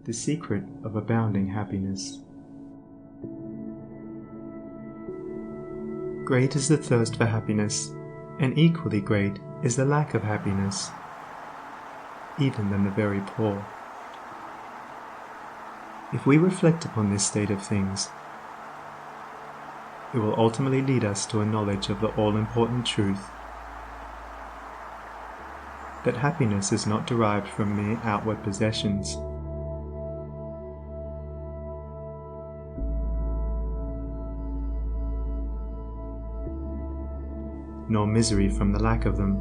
The secret of abounding happiness. Great is the thirst for happiness, and equally great is the lack of happiness, even than the very poor. If we reflect upon this state of things, it will ultimately lead us to a knowledge of the all-important truth that happiness is not derived from mere outward possessions, nor misery from the lack of them.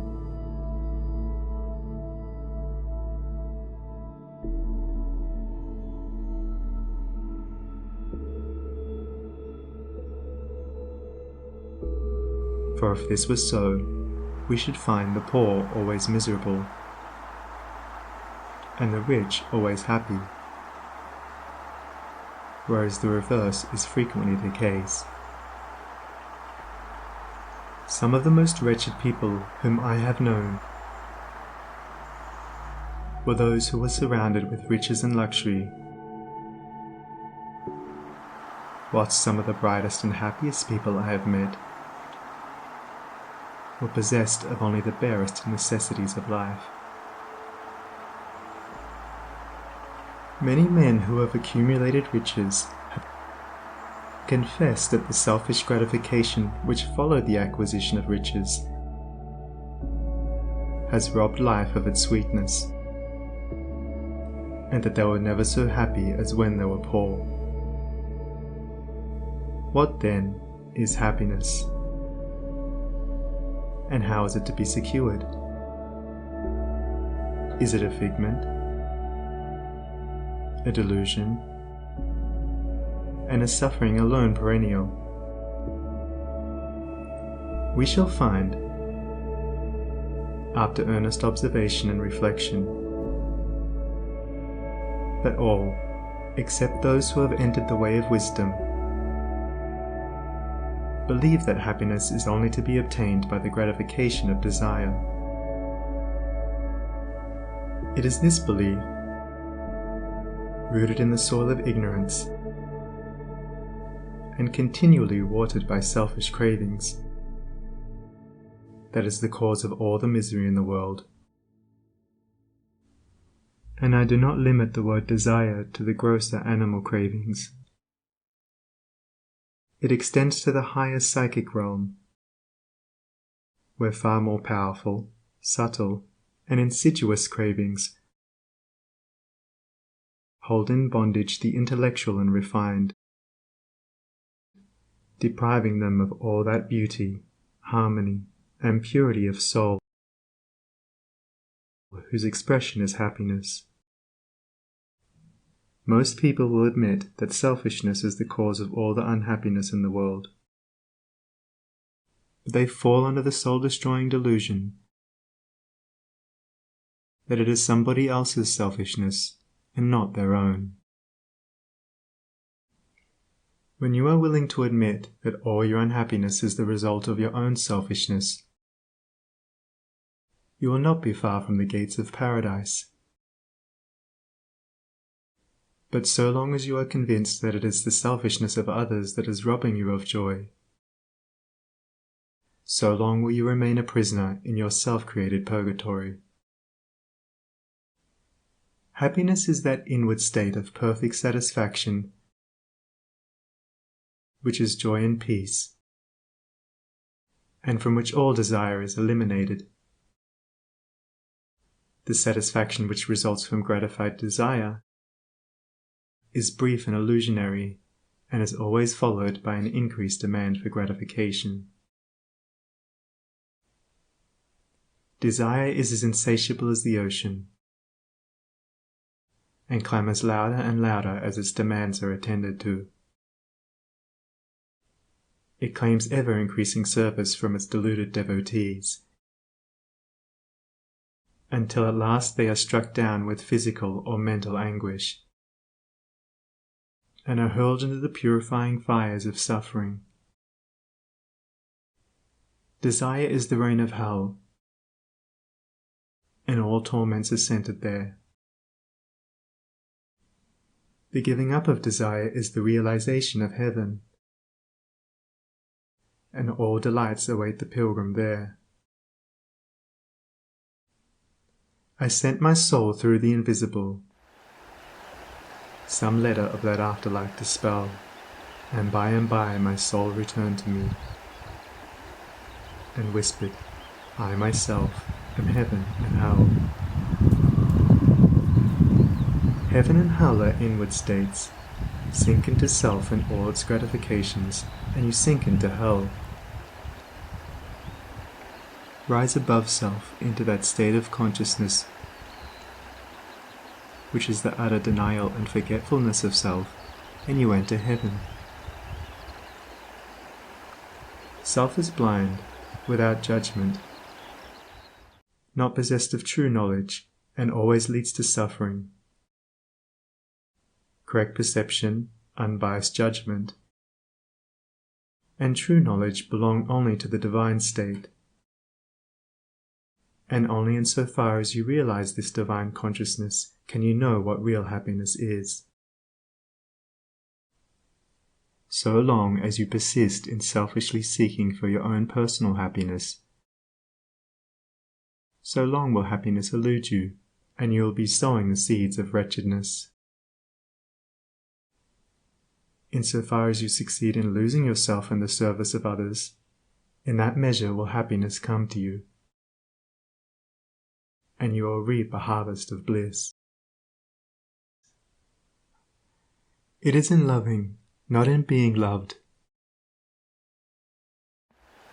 For if this were so, we should find the poor always miserable, and the rich always happy, whereas the reverse is frequently the case. Some of the most wretched people whom I have known were those who were surrounded with riches and luxury, whilst some of the brightest and happiest people I have met were possessed of only the barest necessities of life. Many men who have accumulated riches have confessed that the selfish gratification which followed the acquisition of riches has robbed life of its sweetness, and that they were never so happy as when they were poor. What then is happiness? And how is it to be secured? Is it a figment, a delusion, and a suffering alone perennial? We shall find, after earnest observation and reflection, that all, except those who have entered the way of wisdom, believe that happiness is only to be obtained by the gratification of desire. It is this belief, rooted in the soil of ignorance, and continually watered by selfish cravings, that is the cause of all the misery in the world. And I do not limit the word desire to the grosser animal cravings. It extends to the higher psychic realm, where far more powerful, subtle, and insidious cravings hold in bondage the intellectual and refined, depriving them of all that beauty, harmony, and purity of soul whose expression is happiness. Most people will admit that selfishness is the cause of all the unhappiness in the world, but they fall under the soul-destroying delusion that it is somebody else's selfishness and not their own. When you are willing to admit that all your unhappiness is the result of your own selfishness, you will not be far from the gates of paradise. But so long as you are convinced that it is the selfishness of others that is robbing you of joy, so long will you remain a prisoner in your self-created purgatory. Happiness is that inward state of perfect satisfaction which is joy and peace, and from which all desire is eliminated. The satisfaction which results from gratified desire is brief and illusionary, and is always followed by an increased demand for gratification. Desire is as insatiable as the ocean, and clamors louder and louder as its demands are attended to. It claims ever-increasing service from its deluded devotees, until at last they are struck down with physical or mental anguish, and are hurled into the purifying fires of suffering. Desire is the reign of hell, and all torments are centered there. The giving up of desire is the realization of heaven, and all delights await the pilgrim there. I sent my soul through the invisible, some letter of that afterlife to spell, and by my soul returned to me, and whispered, I myself am heaven and hell. Heaven and hell are inward states. Sink into self and all its gratifications, and you sink into hell. Rise above self into that state of consciousness which is the utter denial and forgetfulness of self, and you enter heaven. Self is blind, without judgment, not possessed of true knowledge, and always leads to suffering. Correct perception, unbiased judgment, and true knowledge belong only to the divine state, and only insofar as you realize this divine consciousness can you know what real happiness is. So long as you persist in selfishly seeking for your own personal happiness, so long will happiness elude you, and you will be sowing the seeds of wretchedness. Insofar as you succeed in losing yourself in the service of others, in that measure will happiness come to you, and you will reap a harvest of bliss. It is in loving, not in being loved.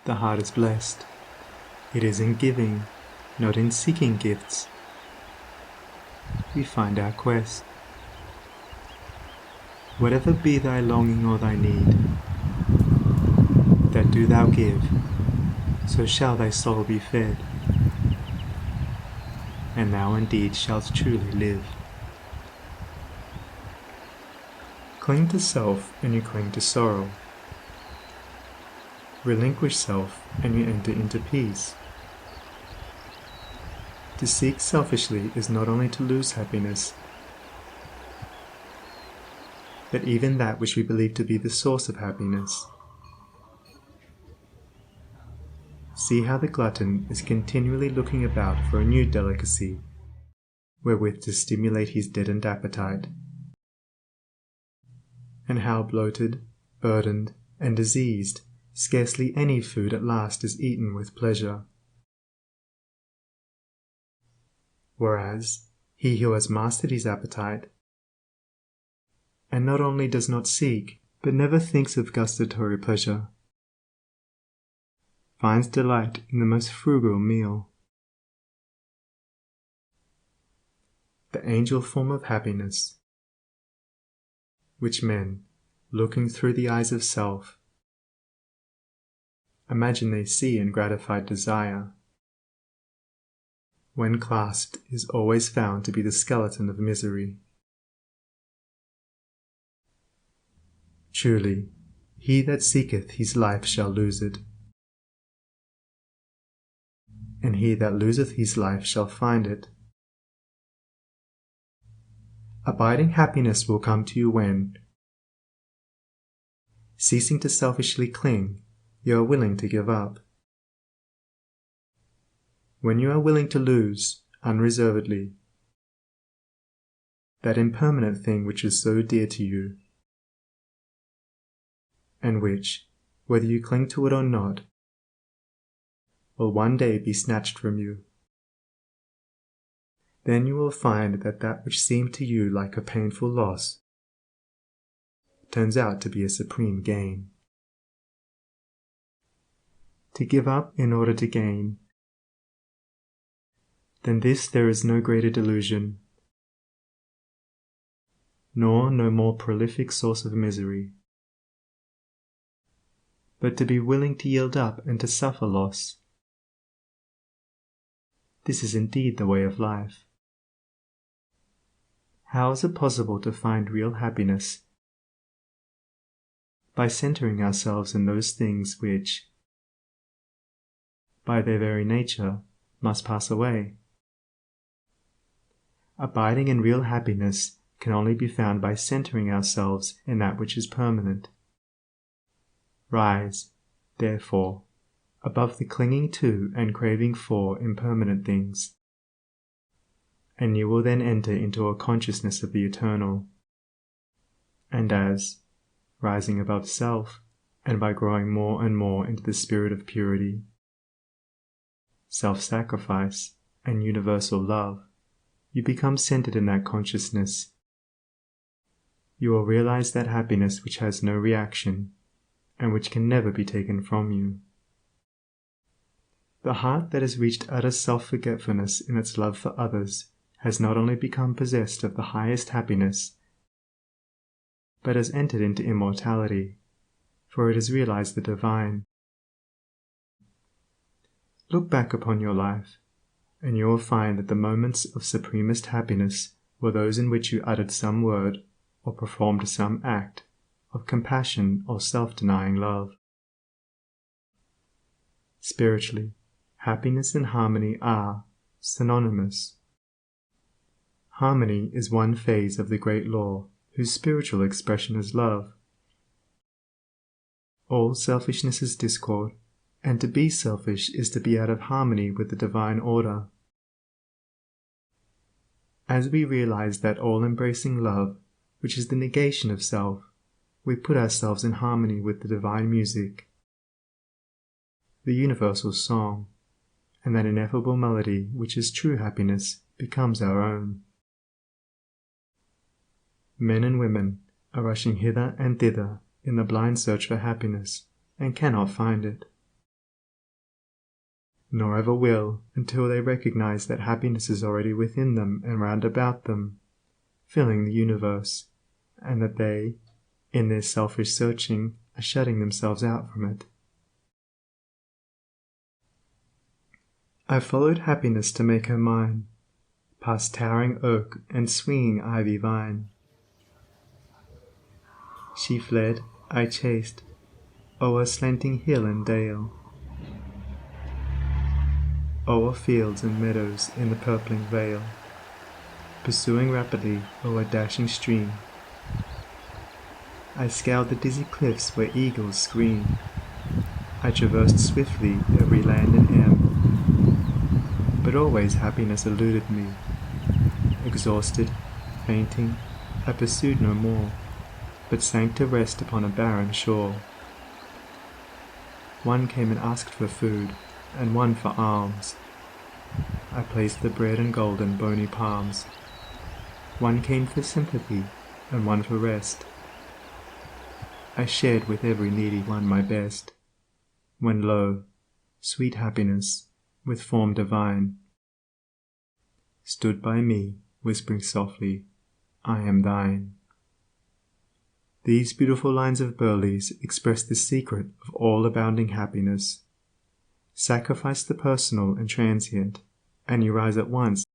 The heart is blessed. It is in giving, not in seeking gifts. We find our quest. Whatever be thy longing or thy need, that do thou give, so shall thy soul be fed, and thou indeed shalt truly live. Cling to self and you cling to sorrow. Relinquish self and you enter into peace. To seek selfishly is not only to lose happiness, but even that which we believe to be the source of happiness. See how the glutton is continually looking about for a new delicacy, wherewith to stimulate his deadened appetite, and how bloated, burdened, and diseased, scarcely any food at last is eaten with pleasure. Whereas, he who has mastered his appetite, and not only does not seek, but never thinks of gustatory pleasure, finds delight in the most frugal meal. The angel form of happiness, which men, looking through the eyes of self, imagine they see in gratified desire, when clasped is always found to be the skeleton of misery. Truly, he that seeketh his life shall lose it, and he that loseth his life shall find it. Abiding happiness will come to you when, ceasing to selfishly cling, you are willing to give up. When you are willing to lose, unreservedly, that impermanent thing which is so dear to you, and which, whether you cling to it or not, will one day be snatched from you, then you will find that that which seemed to you like a painful loss turns out to be a supreme gain. To give up in order to gain, than this there is no greater delusion, nor no more prolific source of misery. But to be willing to yield up and to suffer loss, this is indeed the way of life. How is it possible to find real happiness? By centering ourselves in those things which, by their very nature, must pass away. Abiding in real happiness can only be found by centering ourselves in that which is permanent. Rise, therefore, above the clinging to and craving for impermanent things, and you will then enter into a consciousness of the eternal. And as, rising above self, and by growing more and more into the spirit of purity, self-sacrifice, and universal love, you become centered in that consciousness. You will realize that happiness which has no reaction, and which can never be taken from you. The heart that has reached utter self-forgetfulness in its love for others has not only become possessed of the highest happiness, but has entered into immortality, for it has realized the divine. Look back upon your life, and you will find that the moments of supremest happiness were those in which you uttered some word or performed some act of compassion or self-denying love. Spiritually, happiness and harmony are synonymous. Harmony is one phase of the great law whose spiritual expression is love. All selfishness is discord, and to be selfish is to be out of harmony with the divine order. As we realize that all-embracing love, which is the negation of self, we put ourselves in harmony with the divine music, the universal song, and that ineffable melody which is true happiness becomes our own. Men and women are rushing hither and thither in the blind search for happiness, and cannot find it, nor ever will until they recognize that happiness is already within them and round about them, filling the universe, and that they, in their selfish searching, are shutting themselves out from it. I followed happiness to make her mine, past towering oak and swinging ivy vine. She fled, I chased, o'er slanting hill and dale, o'er fields and meadows in the purpling vale, pursuing rapidly o'er dashing stream. I scaled the dizzy cliffs where eagles scream. I traversed swiftly every land and end, but always happiness eluded me. Exhausted, fainting, I pursued no more, but sank to rest upon a barren shore. One came and asked for food, and one for alms. I placed the bread and gold in bony palms. One came for sympathy, and one for rest. I shared with every needy one my best, when lo, sweet happiness, with form divine, stood by me, whispering softly, I am thine. These beautiful lines of Burleigh's express the secret of all abounding happiness. Sacrifice the personal and transient, and you rise at once